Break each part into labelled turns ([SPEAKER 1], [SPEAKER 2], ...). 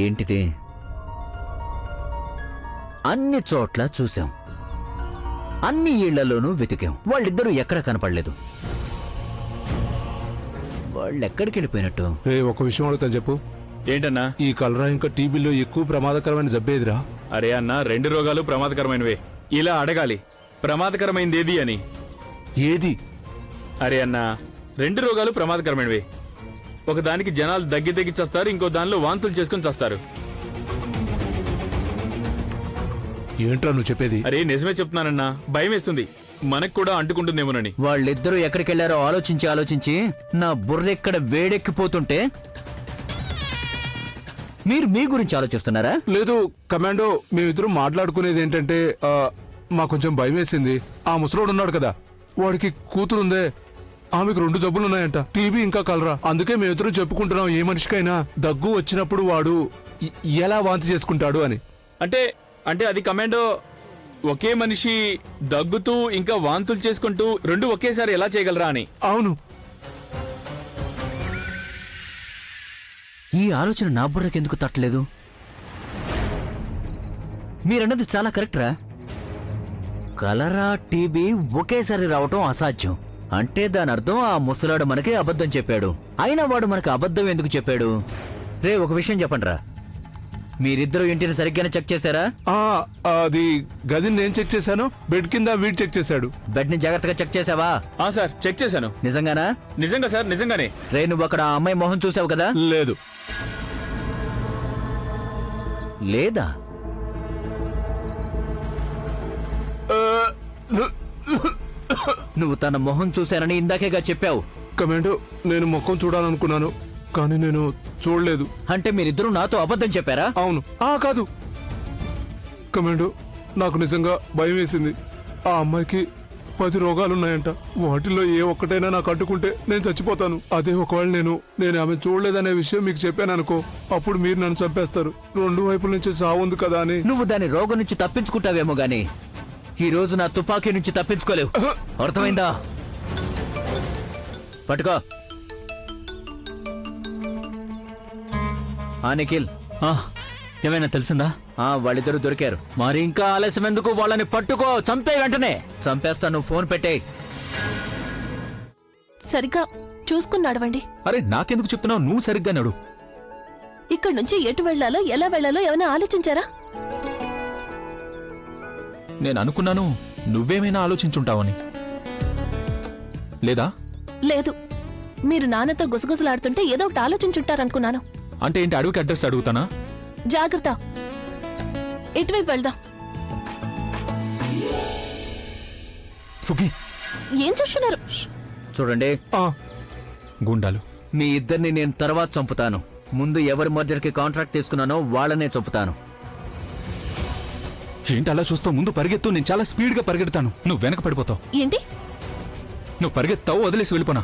[SPEAKER 1] ఏంటిది? అన్ని చోట్ల చూసాం, అన్ని ఇళ్లలోనూ వెతికాం, వాళ్ళిద్దరూ ఎక్కడ కనపడలేదు. వాళ్ళెక్కడికి వెళ్ళిపోయినట్టు?
[SPEAKER 2] ఒక విషయం అడుగుతాను చెప్పు.
[SPEAKER 3] ఏంటన్నా?
[SPEAKER 2] ఈ కలరా ఇంకా టీబీలో ఎక్కువ ప్రమాదకరమైన జబ్బేదిరా?
[SPEAKER 3] అరే అన్నా, 2 రోగాలు ప్రమాదకరమైనవే. ఇలా అడగాలి, ప్రమాదకరమైంది ఏది అని.
[SPEAKER 2] ఏది?
[SPEAKER 3] అరే అన్నా, 2 రోగాలు ప్రమాదకరమైనవే. ఒకదానికి జనాలు దగ్గి చస్తారు, ఇంకో దానిలో వాంతులు చేసుకుని చస్తారు.
[SPEAKER 2] ఏంట్రా నువ్వు చెప్పేది?
[SPEAKER 3] అరే నిజమే చెప్తున్నానన్నా, భయం వేస్తుంది, మనకు కూడా అంటుకుంటుందేమోనని.
[SPEAKER 1] వాళ్ళిద్దరూ ఎక్కడికెళ్లారో ఆలోచించి నా బుర్రెక్కడ వేడెక్కిపోతుంటే మీరు మీ గురించి ఆలోచిస్తున్నారా?
[SPEAKER 2] లేదు కమాండో, మేమిద్దరం మాట్లాడుకునేది ఏంటంటే మా కొంచెం భయం వేసింది. ఆ ముసలోడు ఉన్నాడు కదా, వాడికి కూతురుందే, ఆమెకు 2 జబ్బులున్నాయంట, టీబీ ఇంకా కలరా. అందుకే మేమిద్దరం చెప్పుకుంటున్నాం, ఏ మనిషికైనా దగ్గు వచ్చినప్పుడు వాడు ఎలా వాంతి చేసుకుంటాడు అని.
[SPEAKER 3] అంటే అది కమాండో, ఒకే మనిషి దగ్గుతూ ఇంకా వాంతులు చేసుకుంటూ 2 ఒకేసారి ఎలా చేయగలరా అని.
[SPEAKER 2] అవును.
[SPEAKER 1] ఈ ఆలోచన నా బుర్రకెందుకు తట్టలేదు? మీరన్నది చాలా కరెక్టరా. కలరా టీబీ ఒకేసారి రావటం అసాధ్యం. అంటే దాని అర్థం ఆ ముసలాడు మనకి అబద్ధం చెప్పాడు. అయినా వాడు మనకు అబద్ధం ఎందుకు చెప్పాడు? రే, ఒక విషయం చెప్పండిరా, మీరిద్దరూ ఇంటిని సరిగ్గానే చెక్ చేశారా?
[SPEAKER 2] అది గదిని నేను చెక్ చేశాను, బెడ్ కింద వీడు చెక్ చేశాడు.
[SPEAKER 1] బెడ్ ని జాగ్రత్తగా చెక్ చేసావా?
[SPEAKER 3] సార్, చెక్ చేశాను.
[SPEAKER 1] నిజంగానా?
[SPEAKER 3] నిజంగా సార్, నిజంగానే.
[SPEAKER 1] రే, నువ్వు అక్కడ ఆ అమ్మాయి మొహం చూసావు కదా?
[SPEAKER 2] లేదు.
[SPEAKER 1] లేదా? నువ్వు తన మొహం చూశానని ఇందాకేగా చెప్పావు.
[SPEAKER 2] కమాండో, నేను ముఖం చూడాలనుకున్నాను, కానీ నేను చూడలేదు.
[SPEAKER 1] అంటే మీరిద్దరూ నాతో అబద్ధం చెప్పారా?
[SPEAKER 2] అవును. కాదు కమాండో, నాకు నిజంగా భయం వేసింది. ఆ అమ్మాయికి 10 రోగాలున్నాయంట, వాటిల్లో ఏ ఒక్కటైనా నాకు అడ్డుకుంటే నేను చచ్చిపోతాను. అదే ఒకవేళ నేను ఆమె చూడలేదనే విషయం మీకు చెప్పాను అనుకో, అప్పుడు మీరు నన్ను చంపేస్తారు. 2 వైపుల నుంచి సావుంది కదా అని.
[SPEAKER 1] నువ్వు దాని రోగం నుంచి తప్పించుకుంటావేమో గాని ఈ రోజు నా తుపాకీ నుంచి తప్పించుకోలేవు. అర్థమైందా? పట్టుకో. నిఖిల్,
[SPEAKER 4] ఏమైనా తెలిసిందా?
[SPEAKER 1] వాళ్ళిద్దరూ దొరికారు.
[SPEAKER 4] మరి ఇంకా ఆలస్యం ఎందుకు? వాళ్ళని పట్టుకో, చంపే వెంటనే.
[SPEAKER 1] చంపేస్తా, నువ్వు ఫోన్ పెట్టే.
[SPEAKER 5] సరిగ్గా చూసుకుని నడవండి.
[SPEAKER 4] అరే నాకెందుకు చెప్తున్నావు? నువ్వు సరిగ్గా నడు.
[SPEAKER 5] ఇక్కడి నుంచి ఎటు వెళ్లాలో ఎలా వెళ్లాలో ఏమైనా ఆలోచించారా?
[SPEAKER 4] నేను అనుకున్నాను నువ్వేమైనా ఆలోచించుంటావని. లేదా?
[SPEAKER 5] లేదు, మీరు నాన్నతో గుసగుసలాడుతుంటే ఏదో ఒకటి ఆలోచించుంటారనుకున్నాను.
[SPEAKER 4] అంటే ఏంటి? అడవికి అడ్రస్ అడుగుతానా?
[SPEAKER 5] జాగ్రత్త, ఇటువైపు వెళ్దాం. ఏం చేస్తున్నారు?
[SPEAKER 1] చూడండి,
[SPEAKER 4] గుండాలు
[SPEAKER 1] మీ ఇద్దరిని నేను తర్వాత చంపుతాను. ముందు ఎవరి మర్జర్కి కాంట్రాక్ట్ తీసుకున్నానో వాళ్ళనే చంపుతాను.
[SPEAKER 4] ఏంటి అలా చూస్తావు? ముందు పరిగెత్తు, నేను చాలా స్పీడ్ గా పరిగెడతాను, నువ్వు వెనక పడిపోతావు.
[SPEAKER 5] ఏంటి?
[SPEAKER 4] నువ్వు పరిగెత్తావు, వదిలేసి వెళ్ళిపోనా?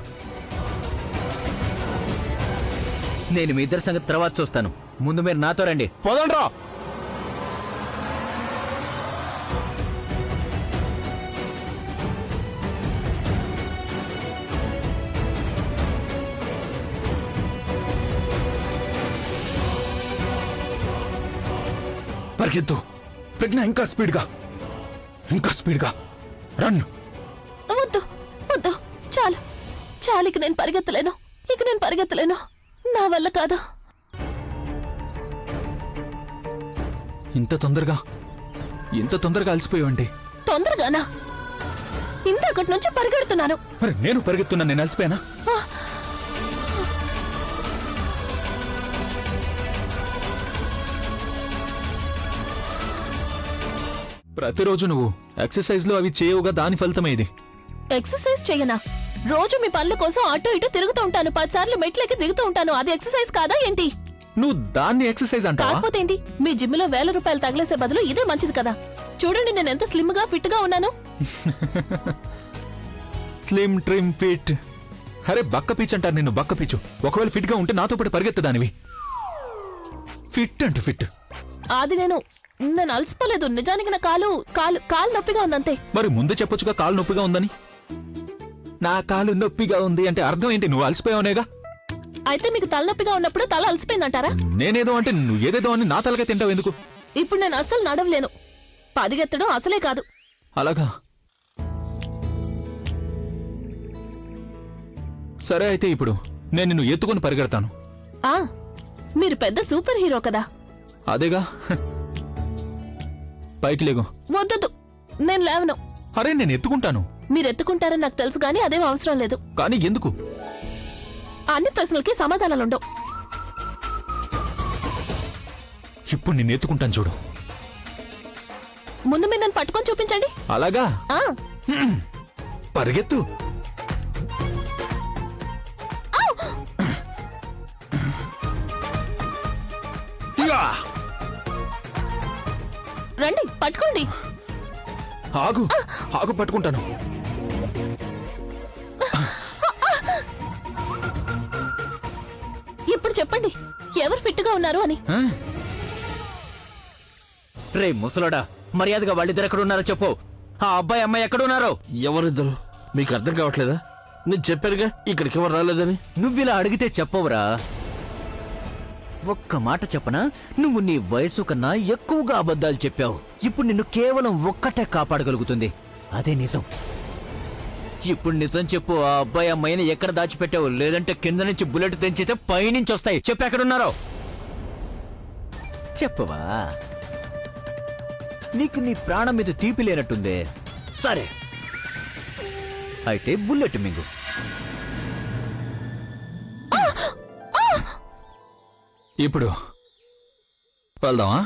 [SPEAKER 1] నేను మీ ఇద్దరి సంగతి తర్వాత చూస్తాను. ముందు మీరు నాతో రండి.
[SPEAKER 2] పోదండ్రా.
[SPEAKER 4] పరిగెత్తు ప్రజ్ఞ, ఇంకా స్పీడ్గా రన్.
[SPEAKER 5] వద్దు వద్దు, చాలు చాలు, ఇక నేను పరిగెత్తలేను. నా వల్ల కాదు.
[SPEAKER 4] ఇంత తొందరగా అలసిపోయావండి.
[SPEAKER 5] తొందరగానా? ఇంతకటి నుంచి పరిగెడుతున్నాను.
[SPEAKER 4] మరి నేను పరిగెత్తున్నా, నేను అలసిపోయానా? ప్రతిరోజు నువ్వు ఎక్సర్సైజ్ లో అవి చేయవుగా, దాని ఫలితమే ఇది.
[SPEAKER 5] ఎక్సర్సైజ్ చేయనా? రోజు మీ పనుల కోసం అటు ఇటు తిరుగుతూ ఉంటాను, 10 సార్లు మెట్లెక్కి దిగుతూ ఉంటాను. అది ఎక్సర్సైజ్ కాదా ఏంటి?
[SPEAKER 4] నువ్వు దాన్ని ఎక్సర్సైజ్ అంటావా?
[SPEAKER 5] కాకపోతే ఏంటి? మీ జిమ్ లో 1000 రూపాయలు తగిలేసే బదులు ఇదే మంచిది కదా. చూడండి, నేను ఎంత స్లిమ్ గా ఫిట్ గా ఉన్నాను.
[SPEAKER 4] Slim trim fit. అరే బక్క పీచ్ అంటారు నిన్ను, బక్క పీచు. ఒకవేళ ఫిట్ గా ఉంటే నాతో పాటు పరిగెత్తదానివి. ఫిట్ అంటే ఫిట్.
[SPEAKER 5] అది నేను అలసిపోలేదు. నిజానికి నా కాలు నొప్పిగా ఉందంతే.
[SPEAKER 4] మరి ముందు చెప్పొచ్చుగా కాలు నొప్పిగా ఉందని. నా కాలు నొప్పిగా ఉంది అంటే అర్థం ఏంటి? నువ్వు అలసిపోయావునేగా.
[SPEAKER 5] అయితే మీకు తలనొప్పిగా ఉన్నప్పుడు తల అలసిపోయిందంటారా?
[SPEAKER 4] నేనేదో అంటే నువ్వు ఏదేదో అని నా తలగా తింటావు ఎందుకు?
[SPEAKER 5] ఇప్పుడు నేను అస్సలు నడవలేను. పరిగెత్తడం అసలే కాదు.
[SPEAKER 4] అలాగా? సరే అయితే ఇప్పుడు నేను నిన్ను ఎత్తుకొని పరిగెడతాను.
[SPEAKER 5] ఆ మీరు పెద్ద సూపర్ హీరో కదా.
[SPEAKER 4] అదేగా. పైకి లేగు.
[SPEAKER 5] వద్దొద్దు, నేను లేవను.
[SPEAKER 4] అరే నేను ఎత్తుకుంటాను.
[SPEAKER 5] మీరు ఎత్తుకుంటారని నాకు తెలుసు కానీ అదేం అవసరం లేదు.
[SPEAKER 4] కానీ ఎందుకు?
[SPEAKER 5] అన్ని ప్రశ్నలకి సమాధానాలుండవు.
[SPEAKER 4] ఇప్పుడు నిన్ను ఎత్తుకుంటాను చూడు.
[SPEAKER 5] ముందు మీరు నన్ను పట్టుకొని చూపించండి.
[SPEAKER 4] అలాగా?
[SPEAKER 5] ఆ
[SPEAKER 4] పరిగెత్తు. యా!
[SPEAKER 5] రండి, పట్టుకోండి.
[SPEAKER 4] ఆగు ఆగు, పట్టుకుంటాను.
[SPEAKER 5] ఇప్పుడు చెప్పండి, ఎవరు ఫిట్ గా ఉన్నారు అని.
[SPEAKER 4] ఆ?
[SPEAKER 1] రే ముసలోడా, మర్యాదగా వాళ్ళిద్దరు ఎక్కడున్నారో చెప్పు. ఆ అబ్బాయి అమ్మాయి ఎక్కడున్నారో?
[SPEAKER 6] ఎవరిద్దరు? మీకు అర్థం కావట్లేదా? నేను చెప్పానుగా ఇక్కడికి ఎవరు రాలేదని.
[SPEAKER 1] నువ్విలా అడిగితే చెప్పవురా? ఒక్క మాట చెప్పనా, నువ్వు నీ వయసు కన్నా ఎక్కువగా అబద్ధాలు చెప్పావు. ఇప్పుడు నిన్ను కేవలం ఒక్కటే కాపాడగలుగుతుంది, అదే నిజం. ఇప్పుడు నిజం చెప్పు, ఆ అబ్బాయి అమ్మాయిని ఎక్కడ దాచిపెట్టావు? లేదంటే కింద నుంచి బుల్లెట్ తెంచితే పైనుంచి వస్తాయి. చెప్పు ఎక్కడున్నారో. చెప్పవా? నీకు నీ ప్రాణం మీద తీపి లేనట్టుందే. సరే అయితే బుల్లెట్ మింగు.
[SPEAKER 4] ఇప్పుడు వెళ్దామా?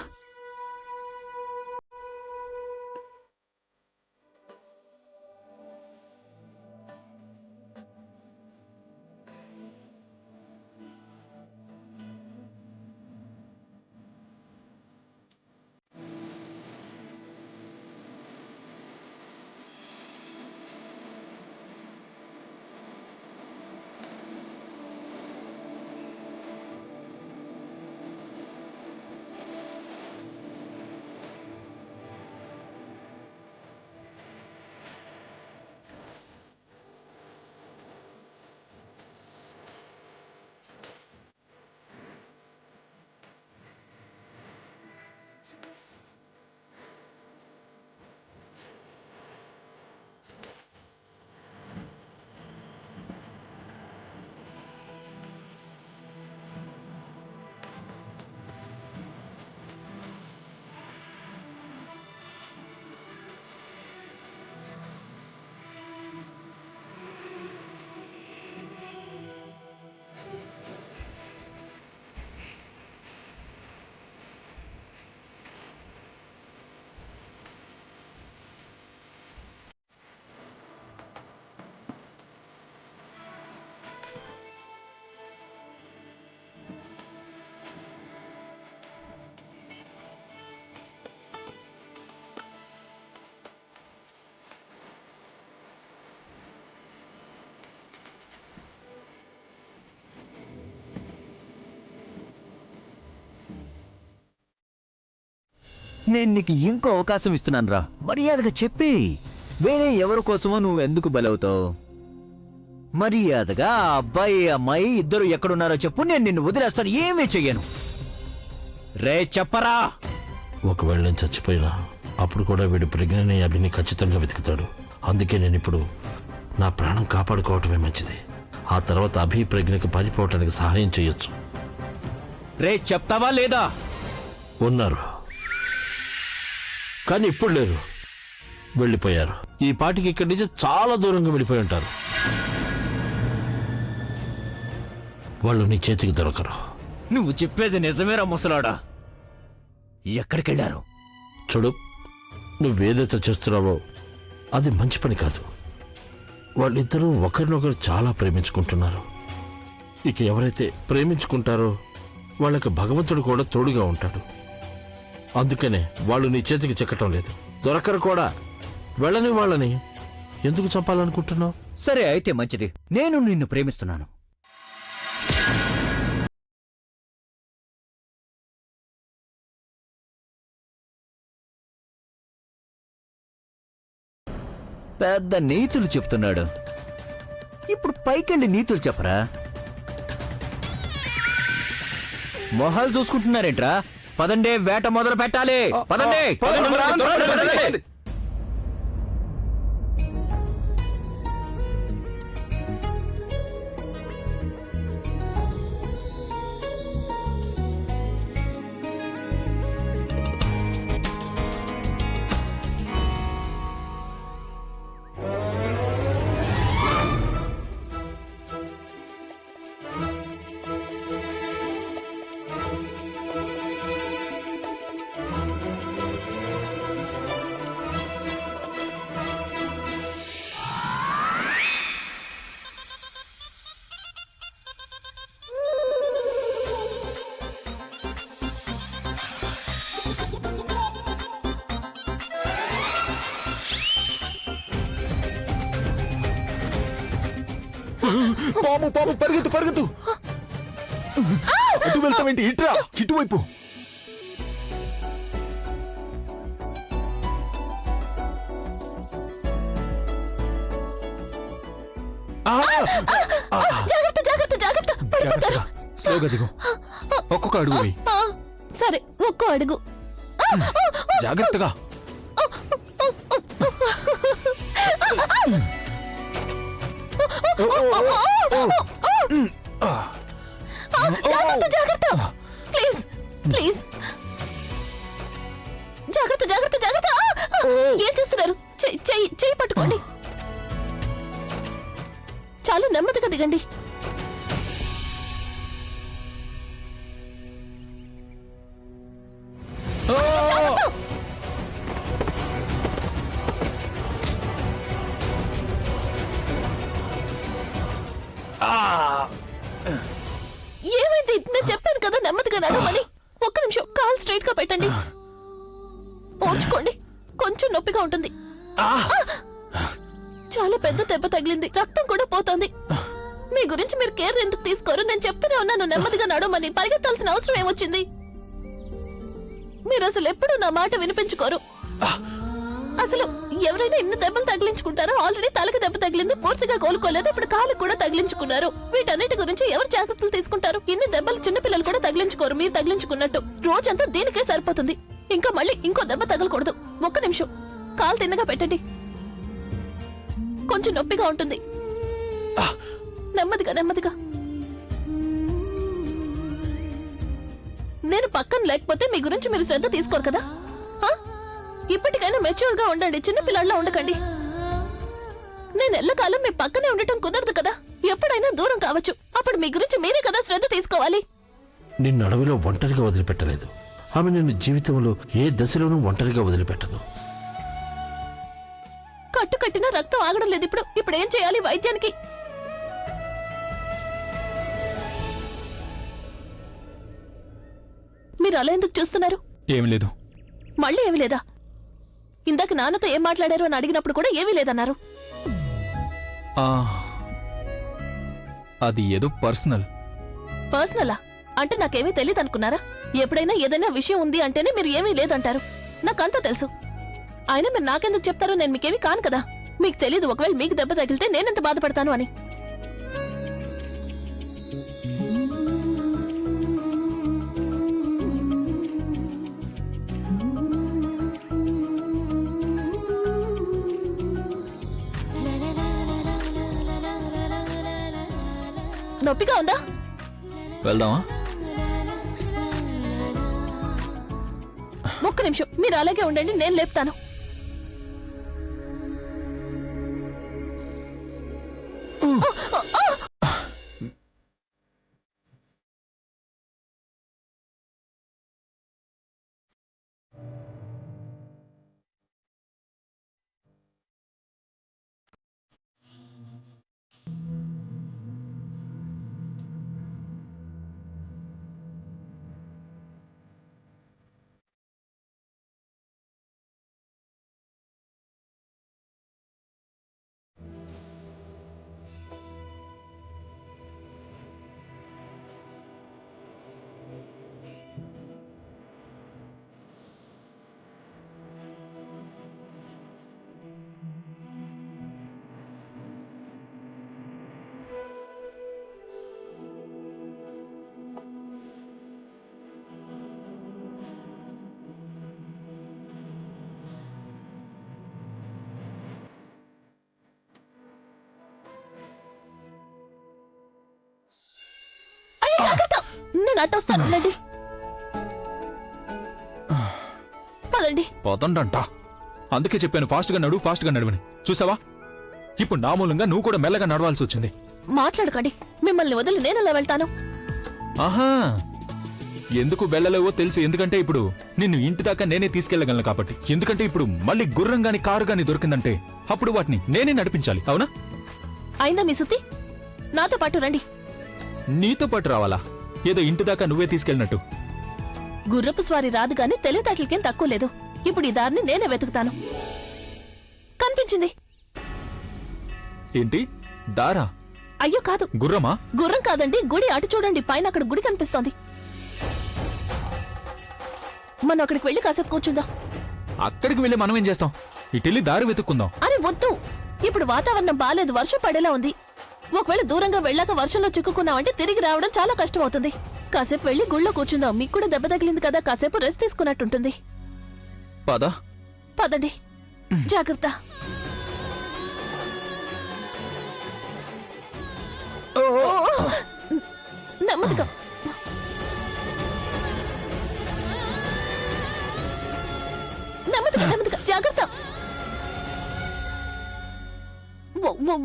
[SPEAKER 1] నేను నీకు ఇంకో అవకాశం ఇస్తున్నాను రా, మర్యాదగా చెప్పి. వేరే ఎవరి కోసమో నువ్వు ఎందుకు బలవుతావు? మర్యాదగా ఆ అబ్బాయి అమ్మాయి ఇద్దరు ఎక్కడున్నారో చెప్పు, నేను నిన్ను వదిలేస్తాను, ఏమీ చెయ్యను. రే చెప్పరా.
[SPEAKER 6] ఒకవేళ నేను చచ్చిపోయినా అప్పుడు కూడా వీడు ప్రెగ్నెంట్ అయ్యే అభిని ఖచ్చితంగా వెతుకుతాడు. అందుకే నేను ఇప్పుడు నా ప్రాణం కాపాడుకోవటమే మంచిది. ఆ తర్వాత అభి ప్రజ్ఞకి పారిపోవటానికి సహాయం చేయొచ్చు.
[SPEAKER 1] రే చెప్తావా లేదా?
[SPEAKER 6] ఉన్నారు కానీ ఇప్పుడు లేరు, వెళ్ళిపోయారు. ఈ పాటికి ఇక్కడి నుంచి చాలా దూరంగా వెళ్ళిపోయి ఉంటారు. వాళ్ళు నీ చేతికి దొరకరు.
[SPEAKER 1] నువ్వు చెప్పేది నిజమేరా ముసలాడా? ఎక్కడికెళ్ళారు?
[SPEAKER 6] చూడు, నువ్వేదైతే చేస్తున్నావో అది మంచి పని కాదు. వాళ్ళిద్దరూ ఒకరినొకరు చాలా ప్రేమించుకుంటున్నారు. ఇక ఎవరైతే ప్రేమించుకుంటారో వాళ్ళకి భగవంతుడు కూడా తోడుగా ఉంటాడు. అందుకనే వాళ్ళు నీ చేతికి చిక్కటం లేదు, దొరకరు కూడా. వెళ్ళని వాళ్ళని ఎందుకు చంపాలనుకుంటున్నావు?
[SPEAKER 1] సరే అయితే మంచిది, నేను నిన్ను ప్రేమిస్తున్నాను. పెద్ద నీతులు చెప్తున్నాడు. ఇప్పుడు పైకెళ్ళి నీతులు చెప్పరా. మొహాలు చూసుకుంటున్నారేంట్రా? పదండి, వేట మొదలు పెట్టాలి. పదండి.
[SPEAKER 4] పాము పాము పరిగెత్తు పరిగెత్తు. అటు వెళ్తామేంటి? ఇట్రా, ఇటువైపు.
[SPEAKER 5] జాగ్రత్త జాగ్రత్త జాగ్రత్త, పడిపోతారు.
[SPEAKER 4] స్లోగా దిగు. ఒక్కొక్క అడుగు వేయి.
[SPEAKER 5] సరే, ఒక్కో అడుగు.
[SPEAKER 4] జాగ్రత్తగా.
[SPEAKER 5] జాగ్రత్త జాగ్రత్త, ప్లీజ్ ప్లీజ్, జాగ్రత్త జాగ్రత్త జాగ్రత్త. ఏం చేస్తున్నారు? చెయ్యి పట్టుకోండి. చాలా నెమ్మదిగా దిగండి. ఏమైంది? నేను చెప్పాను కదా నెమ్మదిగా నడవమని. ఒక్క నిమిషం, కాల్ స్ట్రైట్ గా పెట్టండి. ఓర్చుకోండి, కొంచెం నొప్పిగా ఉంటుంది. చాలా పెద్ద దెబ్బ తగిలింది, రక్తం కూడా పోతోంది. మీ గురించి మీరు కేర్ ఎందుకు తీసుకోరు? నేను చెప్తూనే ఉన్నాను నెమ్మదిగా నడవమని. పరిగెత్తాల్సిన అవసరం ఏమొచ్చింది? మీరు అసలు ఎప్పుడూ నా మాట వినిపించుకోరు. అసలు ఎవరైనా ఎన్ని దెబ్బలు తగిలించుకుంటారో? ఆల్రెడీ తలకి దెబ్బ తగిలింది, పూర్తిగా కోలుకోలేదు, ఇప్పుడు కాలుకి కూడా తగిలించుకున్నారు. వీటన్నిటి గురించి ఎవరు జాగ్రత్తలు తీసుకుంటారు? ఇన్ని దెబ్బలు చిన్నపిల్లలు కూడా తగిలించుకోరు, మీరు తగిలించుకున్నట్టు. రోజంతా దీనికే సరిపోతుంది. ఇంకా మళ్ళీ ఇంకో దెబ్బ తగలకూడదు. ఒక్క నిమిషం, కాలు తిన్నగా పెట్టండి. కొంచెం నొప్పిగా ఉంటుంది. నెమ్మదిగా నెమ్మదిగా. నేను పక్కన లేకపోతే మీ గురించి మీరు శ్రద్ధ తీసుకోరు కదా? ఇప్పటికైనా మెచ్యూర్ గా ఉండండి, చిన్నపిల్లల్లా ఉండకండి. నేను ఎల్లకాలం మీ పక్కనే ఉండటం కుదరదు కదా. ఎప్పుడైనా దూరం కావచ్చు. అప్పుడు మీ గురించి మీరే కదా శ్రద్ధ తీసుకోవాలి.
[SPEAKER 6] నిన్ను అడవిలో ఒంటరిగా వదిలిపెట్టలేదు. ఆమె నిన్ను జీవితంలో ఏ దశలోనూ ఒంటరిగా వదిలిపెట్టదు.
[SPEAKER 5] కట్టు కట్టినా రక్తం ఆగడం లేదు. ఇప్పుడు ఏం చేయాలి? వైద్యానికి మీరు అలా ఎందుకు చూస్తున్నారు?
[SPEAKER 4] ఏమి లేదు.
[SPEAKER 5] మళ్ళీ ఏమీ లేదా? ఇందాక నాన్నతో ఏం మాట్లాడారు అని అడిగినప్పుడు కూడా ఏమీ లేదన్నారు.
[SPEAKER 4] అది ఏదో పర్సనల్.
[SPEAKER 5] పర్సనలా? అంటే నాకేమీ తెలియదు అనుకున్నారా? ఎప్పుడైనా ఏదైనా విషయం ఉంది అంటేనే మీరు ఏమీ లేదంటారు. నాకంతా తెలుసు. అయినా మీరు నాకెందుకు చెప్తారో? నేను మీకేమీ కాను కదా. మీకు తెలీదు ఒకవేళ మీకు దెబ్బ తగిలితే నేనెంత బాధపడతాను అని. నొప్పిగా ఉందా?
[SPEAKER 4] వెళ్దామా?
[SPEAKER 5] ఒక్క నిమిషం, మీరు అలాగే ఉండండి, నేను లేపుతాను. నేను అట్టొస్తానండి. పదండి.
[SPEAKER 4] పోతండంట. అందుకే చెప్పాను ఫాస్ట్ గా నడువు, ఫాస్ట్ గా నడువని. చూసావా, ఇప్పుడు నా మూలంగా నువ్వు కూడా మెల్లగా నడవాల్సి వచ్చింది.
[SPEAKER 5] మాట్లాడకండి. మిమ్మల్ని వదిలి నేను ఎలా వెళ్తాను?
[SPEAKER 4] ఆహా, ఎందుకు వెళ్ళలేవో తెలుసు. ఎందుకంటే ఇప్పుడు నిన్ను ఇంటి దాకా నేనే తీసుకెళ్లగలను కాబట్టి. ఎందుకంటే ఇప్పుడు మళ్ళీ గుర్రం గాని కారు గాని దొరికిందంటే అప్పుడు వాటిని నేనే నడిపించాలి. అవునా?
[SPEAKER 5] అయిందా మీ సుత్తి? నాతో పాటు రండి.
[SPEAKER 4] నీతో పాటు రావాలా? ఏదో ఇంటి దాకా నువ్వే తీసుకెళ్ళినట్టు.
[SPEAKER 5] గుర్రపు స్వారీ రాదు గాని తెలివితేటలకేం తక్కువ లేదు. ఇప్పుడు ఈ దారిని నేనే వెతుకుతాను. కనిపించింది.
[SPEAKER 4] ఏంటి దారా?
[SPEAKER 5] అయ్యో కాదు,
[SPEAKER 4] గుర్రమా?
[SPEAKER 5] గుర్రం కాదండి, గుడి. అటు చూడండి, పైన అక్కడ గుడి కనిపిస్తోంది. మనం అక్కడికి వెళ్ళి కాసేపు కూర్చుందాం.
[SPEAKER 4] అక్కడికి వెళ్ళి మనం ఏం చేస్తాం? ఇటెళ్ళి దారి వెతుక్కుందాం.
[SPEAKER 5] అరే వద్దు, ఇప్పుడు వాతావరణం బాలేదు, వర్షం పడేలా ఉంది. ఒకవేళ దూరంగా వెళ్ళాక వర్షంలో చిక్కుకున్నామంటే తిరిగి రావడం చాలా కష్టం అవుతుంది. కాసేపు వెళ్ళి గుళ్ళో కూర్చుందాం. మీకు కూడా దెబ్బ తగిలింది కదా, కాసేపు రెస్ట్ తీసుకున్నట్టుంటుంది.
[SPEAKER 4] పద.
[SPEAKER 5] పదండి. జాగ్రత్త. నెమ్మదిగా. నెమ్మదిగా నెమ్మదిగా, జాగ్రత్త.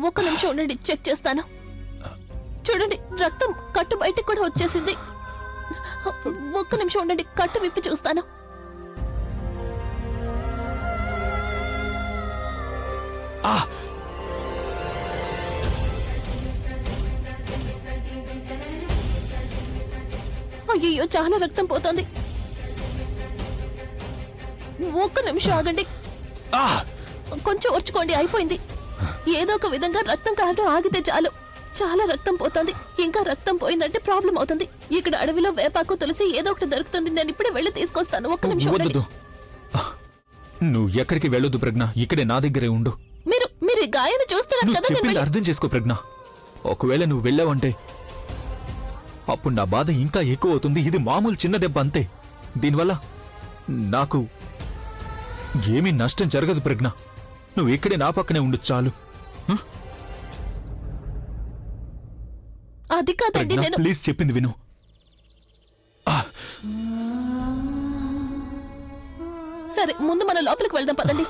[SPEAKER 5] ఒక్క నిమిషం ఉండండి, చెక్ చేస్తాను. చూడండి, రక్తం కట్టు బయటికి కూడా వచ్చేసింది. ఒక్క నిమిషం ఉండండి, కట్టు విప్పి చూస్తాను. అయ్యో, చాలా రక్తం పోతోంది. ఒక్క నిమిషం ఆగండి, కొంచెం ఓర్చుకోండి. అయిపోయింది. ఏదో ఒక విధంగా రక్తం కారడం ఆగితే చాలు. చాలా రక్తం పోతుంది. ఇంకా రక్తం పోయిందంటే ప్రాబ్లం అవుతుంది. ఇక్కడ అడవిలో వేపాకు, తులసి ఏదో ఒకటి దొరుకుతుంది. నేను ఇప్పుడే వెళ్ళి తీసుకొస్తాను. ఒక్క నిమిషం ఉండండి.
[SPEAKER 4] నువ్వు ఎక్కడికి వెళ్ళొద్దు ప్రజ్ఞ, ఇక్కడే నా దగ్గరే ఉండు.
[SPEAKER 5] మీరు ఈ గాయాన్ని చూస్తున్నారు
[SPEAKER 4] నువ్వు
[SPEAKER 5] కదా, నేను
[SPEAKER 4] చెప్పింది
[SPEAKER 5] వెళ్ళి-
[SPEAKER 4] అర్థం చేసుకో ప్రజ్ఞ. ఒకవేళ నువ్వు వెళ్ళావంటే అప్పుడు నా బాధ ఇంకా ఎక్కువ అవుతుంది. ఇది మామూలు చిన్న దెబ్బ అంతే. దీనివల్ల నాకు ఏమీ నష్టం జరగదు ప్రజ్ఞ. నువ్వు ఇక్కడే నా పక్కనే ఉండు చాలు.
[SPEAKER 5] అది కాదండి,
[SPEAKER 4] ప్రజ్ఞ,
[SPEAKER 5] నేను
[SPEAKER 4] ప్లీజ్ చెప్పింది విను.
[SPEAKER 5] సరే, ముందు మనం లోపలికి వెళ్దాం. పదండి.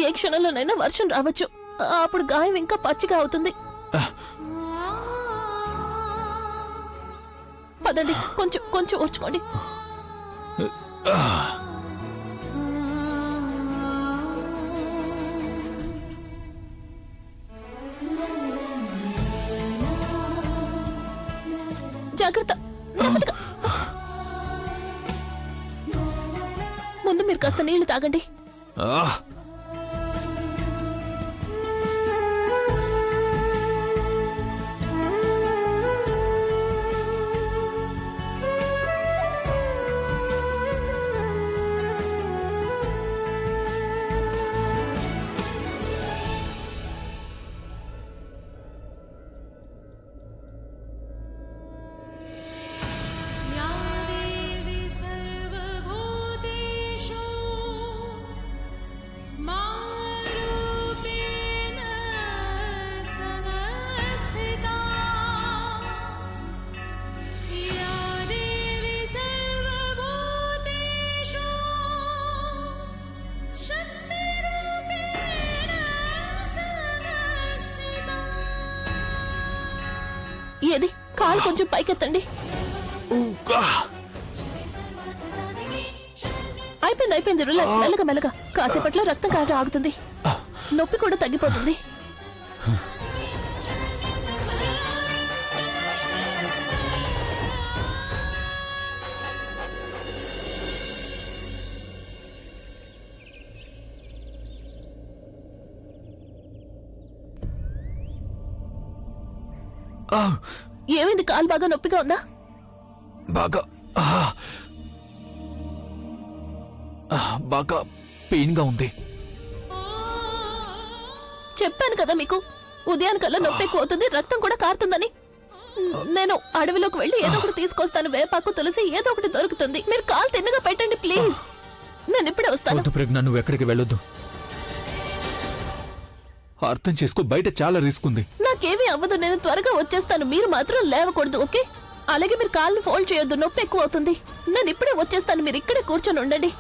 [SPEAKER 5] ఏ క్షణంలోనైనా వర్షం రావచ్చు. అప్పుడు గాయం ఇంకా పచ్చిగా అవుతుంది. పదండి, కొంచెం కొంచెం ఓర్చుకోండి. జాగ్రత్త, నెమ్మదిగా. ముందు మీరు కాస్త నీళ్లు తాగండి. ఏది, కాలు కొంచెం పైకెత్తండి. అయిపోయింది. రిలాక్స్. మెల్లగా మెల్లగా. కాసేపట్లో రక్తం కారడం ఆగుతుంది. నొప్పి కూడా తగ్గిపోతుంది. ఏమైంది? కాలు బాగా నొప్పిగా ఉందా?
[SPEAKER 4] బాగా బాగా పెయిన్ గా ఉంది.
[SPEAKER 5] చెప్పాను కదా మీకు, ఉదయానికల్లా నొప్పి ఎక్కువ అవుతుంది, రక్తం కూడా కారుతుందని. నేను అడవిలోకి వెళ్ళి ఏదో ఒకటి తీసుకొస్తాను. వేపాకు, తులసి ఏదో ఒకటి దొరుకుతుంది. మీరు కాలు తిన్నగా పెట్టండి ప్లీజ్. నేను ఇప్పుడే వస్తాను.
[SPEAKER 4] వద్దు ప్రజ్ఞ, నువ్వు ఎక్కడికి వెళ్ళొద్దు. అర్థం చేసుకో, బయట చాలా రిస్క్ ఉంది.
[SPEAKER 5] నాకేమీ అవ్వదు, నేను త్వరగా వచ్చేస్తాను. మీరు మాత్రం లేవకూడదు, ఓకే? అలాగే మీరు కాళ్ళు ఫోల్డ్ చేయొద్దు, నొప్పి ఎక్కువ అవుతుంది. నేను ఇప్పుడే వచ్చేస్తాను, మీరు ఇక్కడే కూర్చొని ఉండండి.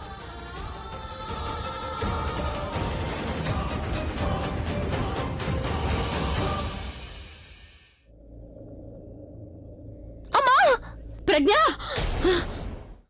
[SPEAKER 5] అమ్మా! ప్రజ్ఞ!